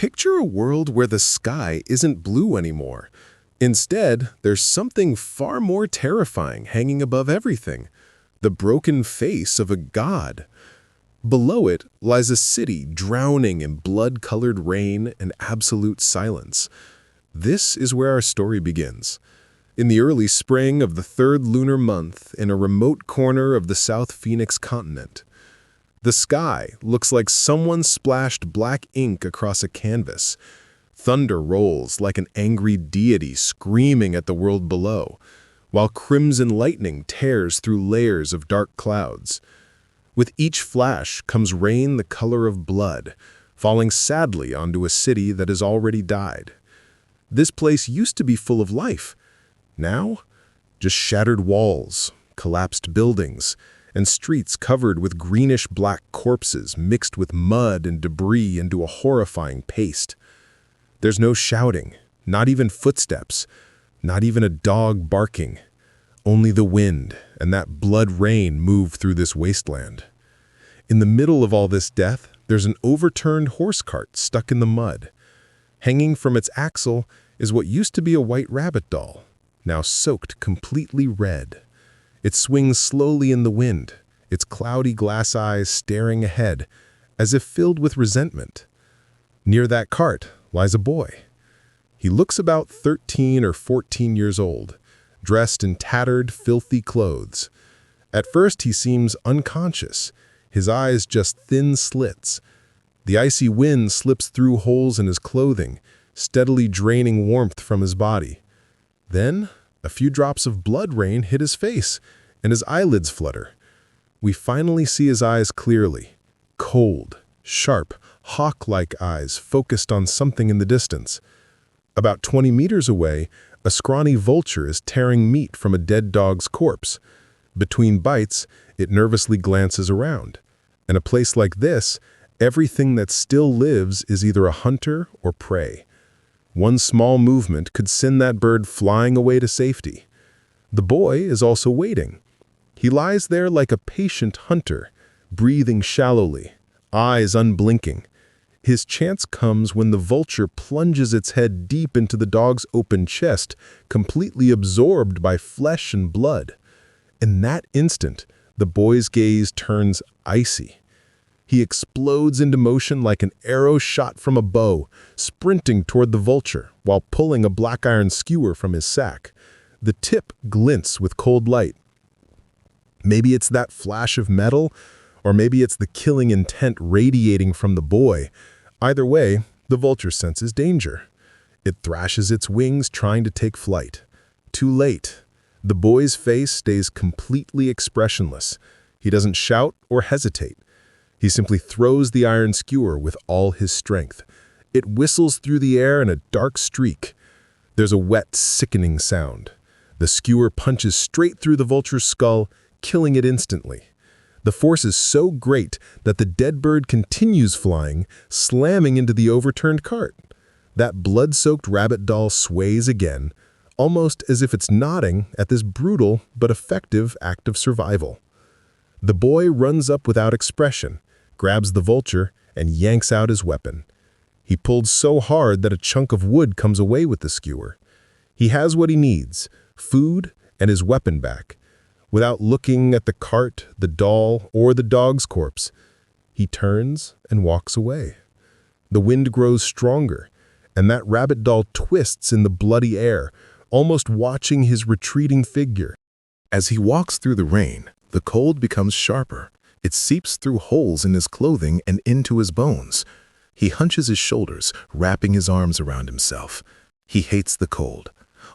Picture a world where the sky isn't blue anymore. Instead, there's something far more terrifying hanging above everything: the broken face of a god. Below it lies a city drowning in blood-colored rain and absolute silence. This is where our story begins. In the early spring of the third lunar month, in a remote corner of the South Phoenix continent, the sky looks like someone splashed black ink across a canvas. Thunder rolls like an angry deity screaming at the world below, while crimson lightning tears through layers of dark clouds. With each flash comes rain the color of blood, falling sadly onto a city that has already died. This place used to be full of life. Now, just shattered walls, collapsed buildings, and streets covered with greenish-black corpses mixed with mud and debris into a horrifying paste. There's no shouting, not even footsteps, not even a dog barking. Only the wind and that blood rain move through this wasteland. In the middle of all this death, there's an overturned horse cart stuck in the mud. Hanging from its axle is what used to be a white rabbit doll, now soaked completely red. It swings slowly in the wind, its cloudy glass eyes staring ahead, as if filled with resentment. Near that cart lies a boy. He looks about 13 or 14 years old, dressed in tattered, filthy clothes. At first he seems unconscious, his eyes just thin slits. The icy wind slips through holes in his clothing, steadily draining warmth from his body. Then, a few drops of blood rain hit his face, and his eyelids flutter. We finally see his eyes clearly. Cold, sharp, hawk-like eyes focused on something in the distance. About 20 meters away, a scrawny vulture is tearing meat from a dead dog's corpse. Between bites, it nervously glances around. In a place like this, everything that still lives is either a hunter or prey. One small movement could send that bird flying away to safety. The boy is also waiting. He lies there like a patient hunter, breathing shallowly, eyes unblinking. His chance comes when the vulture plunges its head deep into the dog's open chest, completely absorbed by flesh and blood. In that instant, the boy's gaze turns icy. He explodes into motion like an arrow shot from a bow, sprinting toward the vulture while pulling a black iron skewer from his sack. The tip glints with cold light. Maybe it's that flash of metal, or maybe it's the killing intent radiating from the boy. Either way, the vulture senses danger. It thrashes its wings, trying to take flight. Too late. The boy's face stays completely expressionless. He doesn't shout or hesitate. He simply throws the iron skewer with all his strength. It whistles through the air in a dark streak. There's a wet, sickening sound. The skewer punches straight through the vulture's skull, killing it instantly. The force is so great that the dead bird continues flying, slamming into the overturned cart. That blood-soaked rabbit doll sways again, almost as if it's nodding at this brutal but effective act of survival. The boy runs up without expression, grabs the vulture, and yanks out his weapon. He pulled so hard that a chunk of wood comes away with the skewer. He has what he needs: food and his weapon back. Without looking at the cart, the doll, or the dog's corpse, he turns and walks away. The wind grows stronger, and that rabbit doll twists in the bloody air, almost watching his retreating figure. As he walks through the rain, the cold becomes sharper. It seeps through holes in his clothing and into his bones. He hunches his shoulders, wrapping his arms around himself. He hates the cold.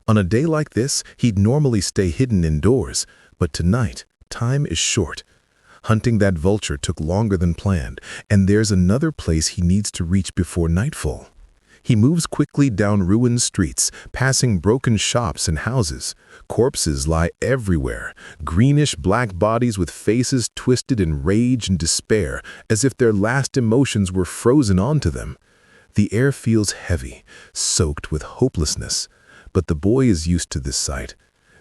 On a day like this, he'd normally stay hidden indoors, but tonight, time is short. Hunting that vulture took longer than planned, and there's another place he needs to reach before nightfall. He moves quickly down ruined streets, passing broken shops and houses. Corpses lie everywhere, greenish-black bodies with faces twisted in rage and despair, as if their last emotions were frozen onto them. The air feels heavy, soaked with hopelessness. But the boy is used to this sight.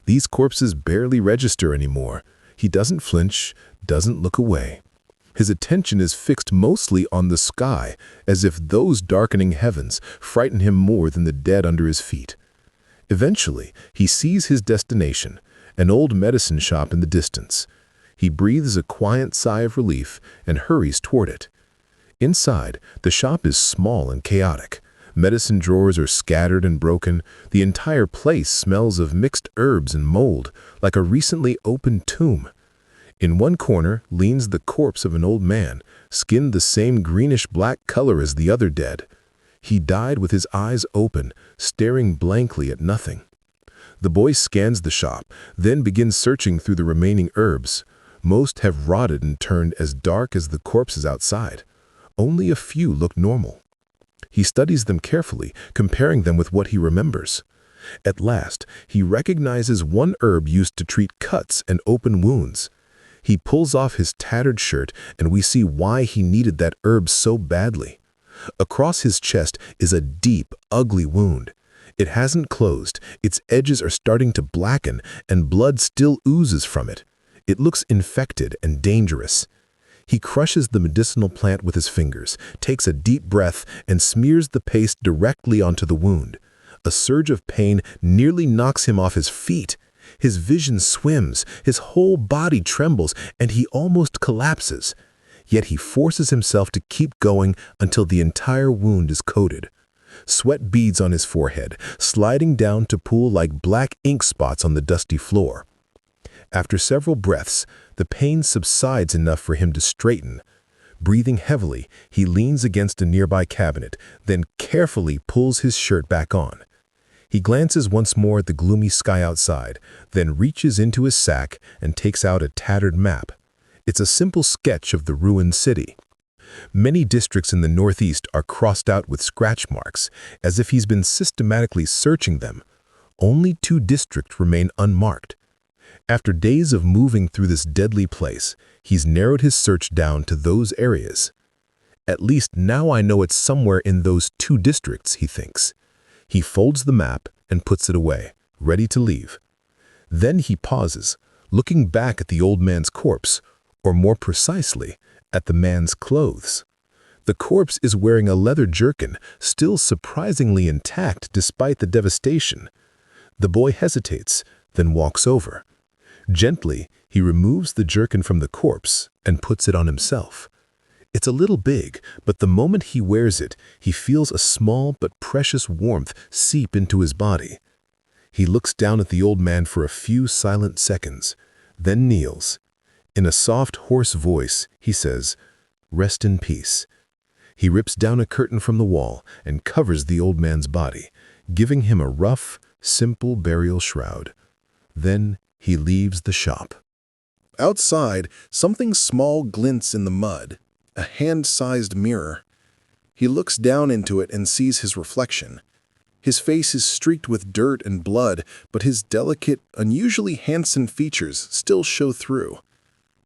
These corpses barely register anymore. He doesn't flinch, doesn't look away. His attention is fixed mostly on the sky, as if those darkening heavens frighten him more than the dead under his feet. Eventually, he sees his destination, an old medicine shop in the distance. He breathes a quiet sigh of relief and hurries toward it. Inside, the shop is small and chaotic. Medicine drawers are scattered and broken. The entire place smells of mixed herbs and mold, like a recently opened tomb. In one corner leans the corpse of an old man, skinned the same greenish-black color as the other dead. He died with his eyes open, staring blankly at nothing. The boy scans the shop, then begins searching through the remaining herbs. Most have rotted and turned as dark as the corpses outside. Only a few look normal. He studies them carefully, comparing them with what he remembers. At last, he recognizes one herb used to treat cuts and open wounds. He pulls off his tattered shirt, and we see why he needed that herb so badly. Across his chest is a deep, ugly wound. It hasn't closed, its edges are starting to blacken, and blood still oozes from it. It looks infected and dangerous. He crushes the medicinal plant with his fingers, takes a deep breath, and smears the paste directly onto the wound. A surge of pain nearly knocks him off his feet. His vision swims, his whole body trembles, and he almost collapses. Yet he forces himself to keep going until the entire wound is coated. Sweat beads on his forehead, sliding down to pool like black ink spots on the dusty floor. After several breaths, the pain subsides enough for him to straighten. Breathing heavily, he leans against a nearby cabinet, then carefully pulls his shirt back on. He glances once more at the gloomy sky outside, then reaches into his sack and takes out a tattered map. It's a simple sketch of the ruined city. Many districts in the northeast are crossed out with scratch marks, as if he's been systematically searching them. Only 2 districts remain unmarked. After days of moving through this deadly place, he's narrowed his search down to those areas. At least now I know it's somewhere in those 2 districts, he thinks. He folds the map and puts it away, ready to leave. Then he pauses, looking back at the old man's corpse, or more precisely, at the man's clothes. The corpse is wearing a leather jerkin, still surprisingly intact despite the devastation. The boy hesitates, then walks over. Gently, he removes the jerkin from the corpse and puts it on himself. It's a little big, but the moment he wears it, he feels a small but precious warmth seep into his body. He looks down at the old man for a few silent seconds, then kneels. In a soft, hoarse voice, he says, "Rest in peace." He rips down a curtain from the wall and covers the old man's body, giving him a rough, simple burial shroud. Then he leaves the shop. Outside, something small glints in the mud, a hand-sized mirror. He looks down into it and sees his reflection. His face is streaked with dirt and blood, but his delicate, unusually handsome features still show through.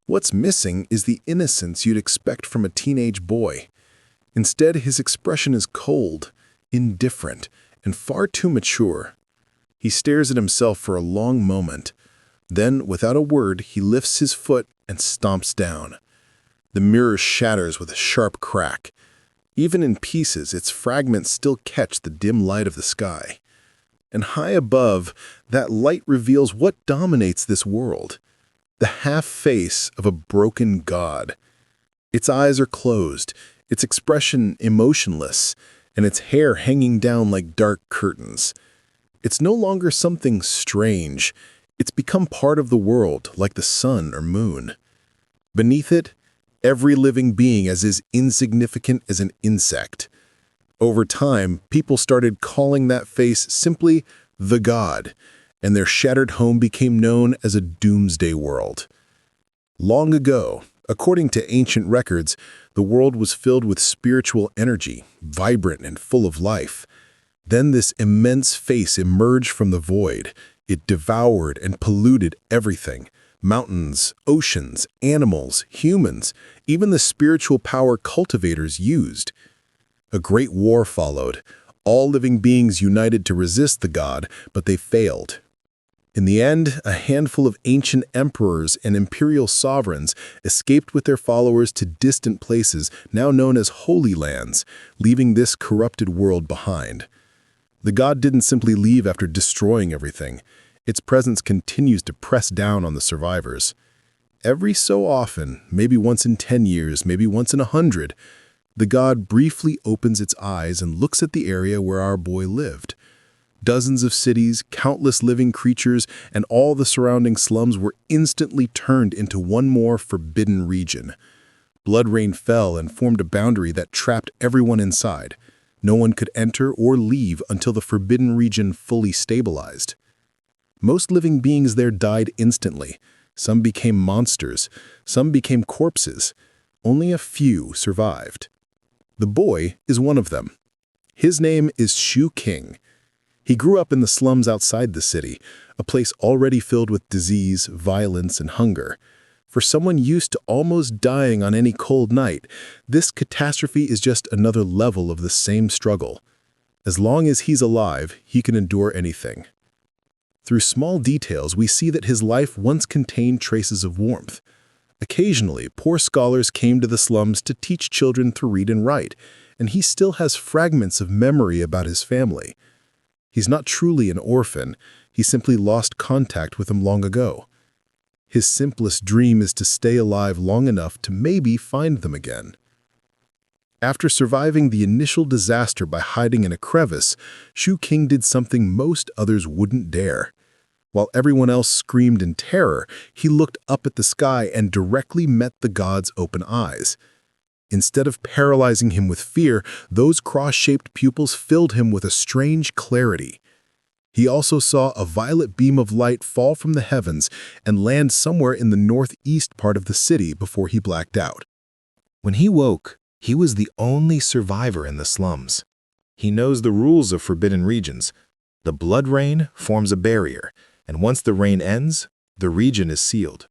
What's missing is the innocence you'd expect from a teenage boy. Instead, his expression is cold, indifferent, and far too mature. He stares at himself for a long moment. Then, without a word, he lifts his foot and stomps down. The mirror shatters with a sharp crack. Even in pieces, its fragments still catch the dim light of the sky. And high above, that light reveals what dominates this world. The half-face of a broken god. Its eyes are closed, its expression emotionless, and its hair hanging down like dark curtains. It's no longer something strange. It's become part of the world, like the sun or moon. Beneath it, every living being is as insignificant as an insect. Over time, people started calling that face simply the god, and their shattered home became known as a doomsday world. Long ago, according to ancient records, the world was filled with spiritual energy, vibrant and full of life. Then this immense face emerged from the void. It devoured and polluted everything. Mountains, oceans, animals, humans, even the spiritual power cultivators used. A great war followed. All living beings united to resist the god, but they failed. In the end, a handful of ancient emperors and imperial sovereigns escaped with their followers to distant places now known as Holy Lands, leaving this corrupted world behind. The god didn't simply leave after destroying everything. Its presence continues to press down on the survivors. Every so often, maybe once in 10 years, maybe once in 100, the god briefly opens its eyes and looks at the area where our boy lived. Dozens of cities, countless living creatures, and all the surrounding slums were instantly turned into one more forbidden region. Blood rain fell and formed a boundary that trapped everyone inside. No one could enter or leave until the forbidden region fully stabilized. Most living beings there died instantly. Some became monsters. Some became corpses. Only a few survived. The boy is one of them. His name is Xu Qing. He grew up in the slums outside the city, a place already filled with disease, violence, and hunger. For someone used to almost dying on any cold night, this catastrophe is just another level of the same struggle. As long as he's alive, he can endure anything. Through small details, we see that his life once contained traces of warmth. Occasionally, poor scholars came to the slums to teach children to read and write, and he still has fragments of memory about his family. He's not truly an orphan, he simply lost contact with them long ago. His simplest dream is to stay alive long enough to maybe find them again. After surviving the initial disaster by hiding in a crevice, Xu Qing did something most others wouldn't dare. While everyone else screamed in terror, he looked up at the sky and directly met the god's open eyes. Instead of paralyzing him with fear, those cross-shaped pupils filled him with a strange clarity. He also saw a violet beam of light fall from the heavens and land somewhere in the northeast part of the city before he blacked out. When he woke, he was the only survivor in the slums. He knows the rules of forbidden regions. The blood rain forms a barrier, and once the rain ends, the region is sealed.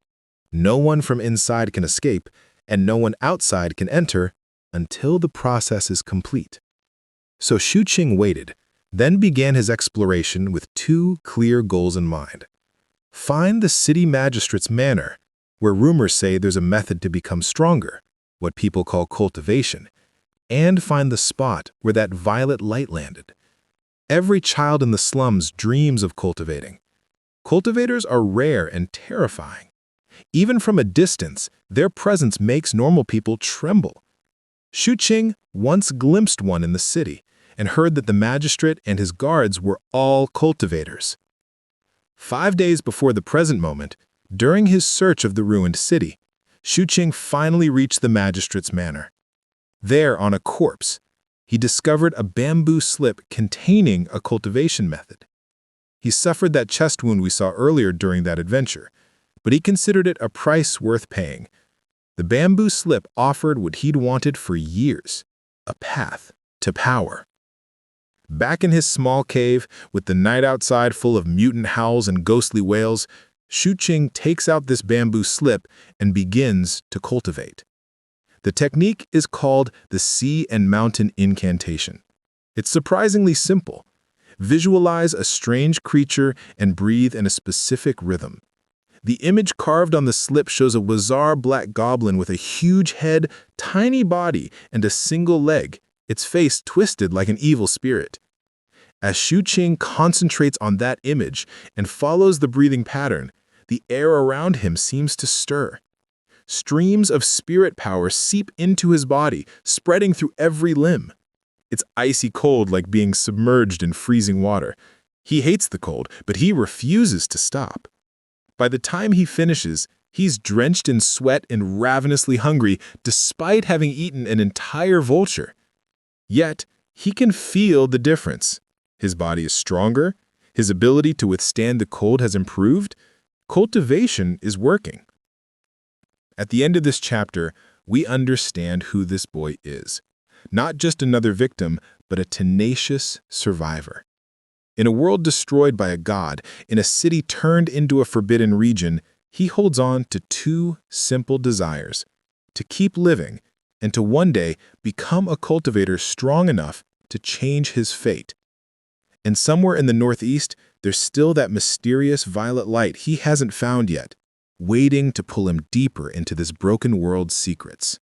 No one from inside can escape, and no one outside can enter until the process is complete. So Xu Qing waited, then began his exploration with two clear goals in mind. Find the city magistrate's manor, where rumors say there's a method to become stronger, what people call cultivation, and find the spot where that violet light landed. Every child in the slums dreams of cultivating. Cultivators are rare and terrifying. Even from a distance, their presence makes normal people tremble. Xu Qing once glimpsed one in the city and heard that the magistrate and his guards were all cultivators. 5 days before the present moment, during his search of the ruined city, Xu Qing finally reached the magistrate's manor. There, on a corpse, he discovered a bamboo slip containing a cultivation method. He suffered that chest wound we saw earlier during that adventure, but he considered it a price worth paying. The bamboo slip offered what he'd wanted for years, a path to power. Back in his small cave, with the night outside full of mutant howls and ghostly wails, Xu Qing takes out this bamboo slip and begins to cultivate. The technique is called the Sea and Mountain Incantation. It's surprisingly simple. Visualize a strange creature and breathe in a specific rhythm. The image carved on the slip shows a bizarre black goblin with a huge head, tiny body, and a single leg, its face twisted like an evil spirit. As Xu Qing concentrates on that image and follows the breathing pattern, the air around him seems to stir. Streams of spirit power seep into his body, spreading through every limb. It's icy cold, like being submerged in freezing water. He hates the cold, but he refuses to stop. By the time he finishes, he's drenched in sweat and ravenously hungry, despite having eaten an entire vulture. Yet, he can feel the difference. His body is stronger. His ability to withstand the cold has improved. Cultivation is working. At the end of this chapter, we understand who this boy is. Not just another victim, but a tenacious survivor. In a world destroyed by a god, in a city turned into a forbidden region, he holds on to two simple desires: to keep living and to one day become a cultivator strong enough to change his fate. And somewhere in the Northeast, there's still that mysterious violet light he hasn't found yet, waiting to pull him deeper into this broken world's secrets.